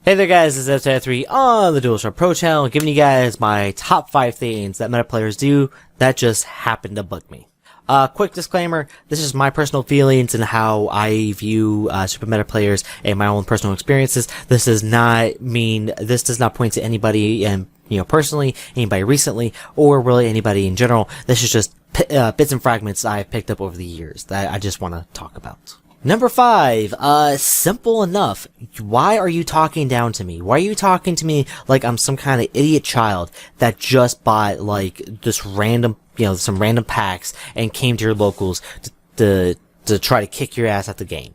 Hey there guys, this is F3 on the DualShock Pro channel, giving you guys my top 5 things that meta players do that just happen to bug me. Quick disclaimer, this is my personal feelings and how I view super meta players and my own personal experiences. This does not point to anybody and personally, anybody recently, or really anybody in general. This is just bits and fragments I've picked up over the years that I just want to talk about. Number 5, simple enough. Why are you talking down to me? Why are you talking to me like I'm some kind of idiot child that just bought like this random, some random packs and came to your locals to try to kick your ass at the game?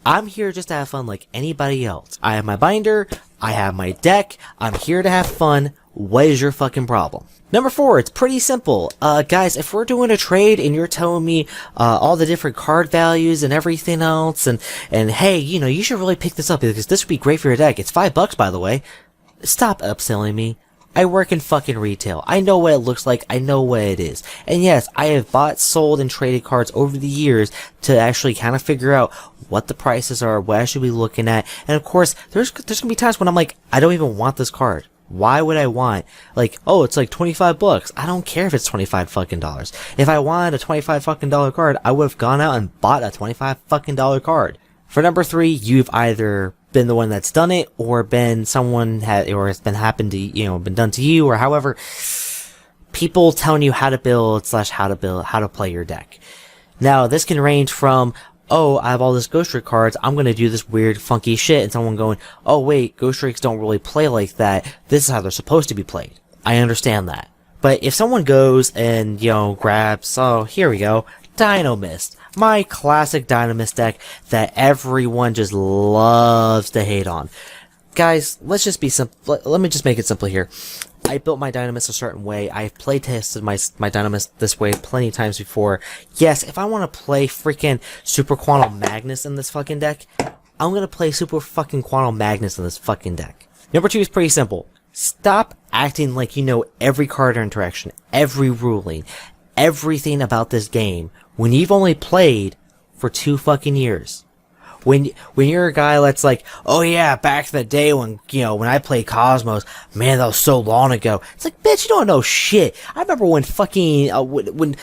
I'm here just to have fun like anybody else. I have my binder, I have my deck, I'm here to have fun. What is your fucking problem? Number 4, it's pretty simple. Guys, if we're doing a trade and you're telling me, all the different card values and everything else, and hey, you should really pick this up because this would be great for your deck. It's $5, by the way. Stop upselling me. I work in fucking retail. I know what it looks like. I know what it is. And yes, I have bought, sold, and traded cards over the years to actually kind of figure out what the prices are, what I should be looking at. And of course, there's gonna be times when I'm like, I don't even want this card. Why would I want, like, oh, it's like $25. I don't care if it's $25 fucking dollars. If I wanted a $25 fucking dollar card, I would have gone out and bought a $25 fucking dollar card. For number 3, you've either been the one that's done it, or been someone or it's been happened to, been done to you, or however, people telling you how to build / how to play your deck. Now, this can range from, oh, I have all this Ghost Trick cards, I'm gonna do this weird, funky shit, and someone going, oh wait, Ghost Tricks don't really play like that, this is how they're supposed to be played. I understand that. But if someone goes and, grabs, oh, here we go, Dynamist. My classic Dynamist deck that everyone just loves to hate on. Guys, let's just be simple, let me just make it simple here. I built my Dynamist a certain way. I've play tested my Dynamist this way plenty of times before. Yes, if I want to play freaking Super Quantum Magnus in this fucking deck, I'm gonna play Super fucking Quantum Magnus in this fucking deck. Number 2 is pretty simple. Stop acting like you know every card interaction, every ruling, everything about this game when you've only played for 2 fucking years. When you're a guy that's like, oh yeah, back in the day when, when I played Cosmos, man, that was so long ago. It's like, bitch, you don't know shit. I remember when fucking, Plant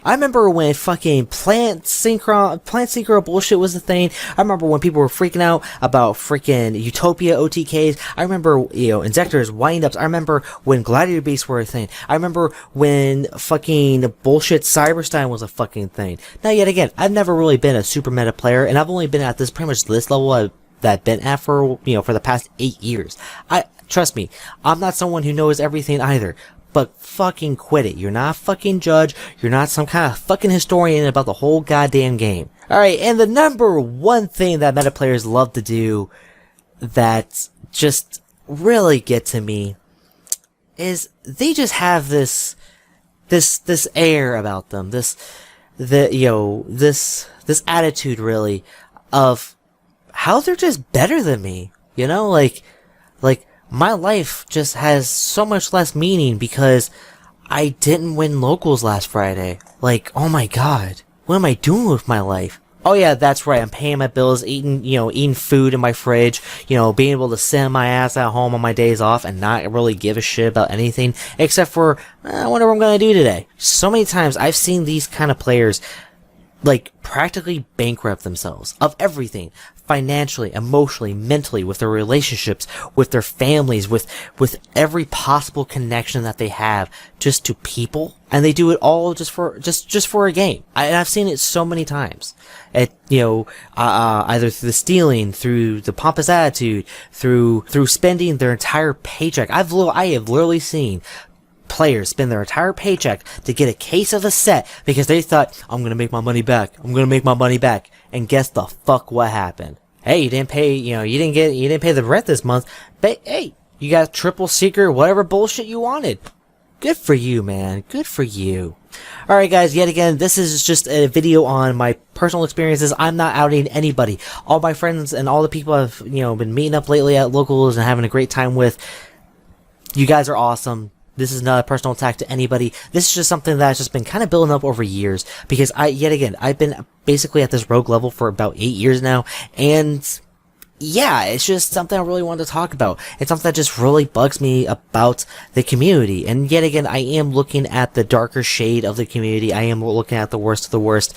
Synchro bullshit was the thing. I remember when people were freaking out about freaking Utopia OTKs. I remember, Inzektor's wind-ups. I remember when Gladiator Beasts were a thing. I remember when fucking bullshit Cyberstein was a fucking thing. Now, yet again, I've never really been a super meta player, and I've only been at this pretty much this level that I've been at for, for the past 8 years. Trust me, I'm not someone who knows everything either, but fucking quit it. You're not a fucking judge, you're not some kind of fucking historian about the whole goddamn game. Alright, and the number 1 thing that meta players love to do that just really get to me is they just have this air about them, this attitude really of how they're just better than me, like my life just has so much less meaning because I didn't win locals last Friday. Like, oh my god, what am I doing with my life? Oh yeah, that's right, I'm paying my bills, eating food in my fridge, being able to sit my ass at home on my days off and not really give a shit about anything except for, I wonder what I'm gonna do today. So many times I've seen these kind of players like practically bankrupt themselves of everything, financially, emotionally, mentally, with their relationships, with their families, with every possible connection that they have just to people, and they do it all just for a game. And I've seen it so many times. Either through the stealing, through the pompous attitude, through spending their entire paycheck. I have literally seen players spend their entire paycheck to get a case of a set because they thought, I'm gonna make my money back. And guess the fuck what happened? Hey, you didn't pay, you didn't pay the rent this month, but hey, you got triple secret, whatever bullshit you wanted. Good for you, man. Good for you. Alright guys, yet again, this is just a video on my personal experiences. I'm not outing anybody. All my friends and all the people I've, been meeting up lately at locals and having a great time with, you guys are awesome. This is not a personal attack to anybody. This is just something that's just been kind of building up over years. Because I've been basically at this rogue level for about 8 years now. And yeah, it's just something I really wanted to talk about. It's something that just really bugs me about the community. And yet again, I am looking at the darker shade of the community. I am looking at the worst of the worst.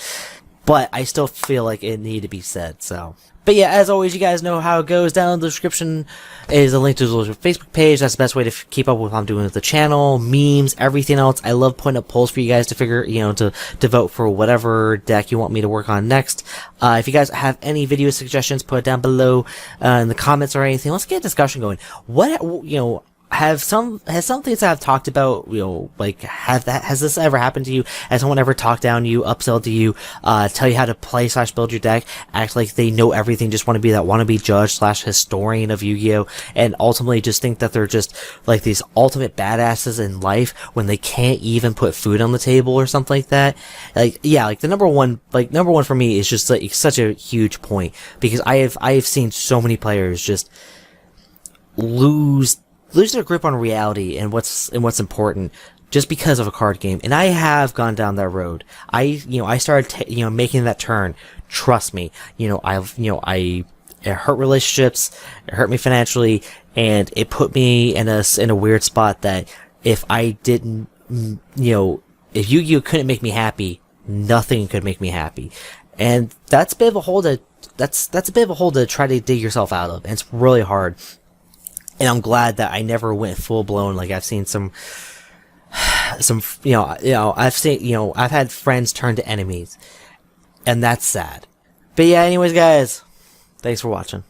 But I still feel like it needed to be said, so. But yeah, as always, you guys know how it goes. Down in the description is a link to the Facebook page. That's the best way to keep up with what I'm doing with the channel, memes, everything else. I love putting up polls for you guys to figure, to vote for whatever deck you want me to work on next. If you guys have any video suggestions, put it down below in the comments or anything. Let's get a discussion going. Has some things that I've talked about, has this ever happened to you? Has someone ever talked down to you, upsell to you, tell you how to play / build your deck, act like they know everything, just want to be that wannabe judge / historian of Yu-Gi-Oh, and ultimately just think that they're just like these ultimate badasses in life when they can't even put food on the table or something like that? The number one for me is just like such a huge point, because I have seen so many players just lose their grip on reality and what's important just because of a card game. And I have gone down that road. I started making that turn. Trust me. It hurt relationships, it hurt me financially, and it put me in a weird spot that if I didn't, if Yu-Gi-Oh couldn't make me happy, nothing could make me happy. And that's a bit of a hole to try to dig yourself out of. And it's really hard. And I'm glad that I never went full blown. Like I've seen I've had friends turn to enemies, and that's sad. But yeah, anyways, guys, thanks for watching.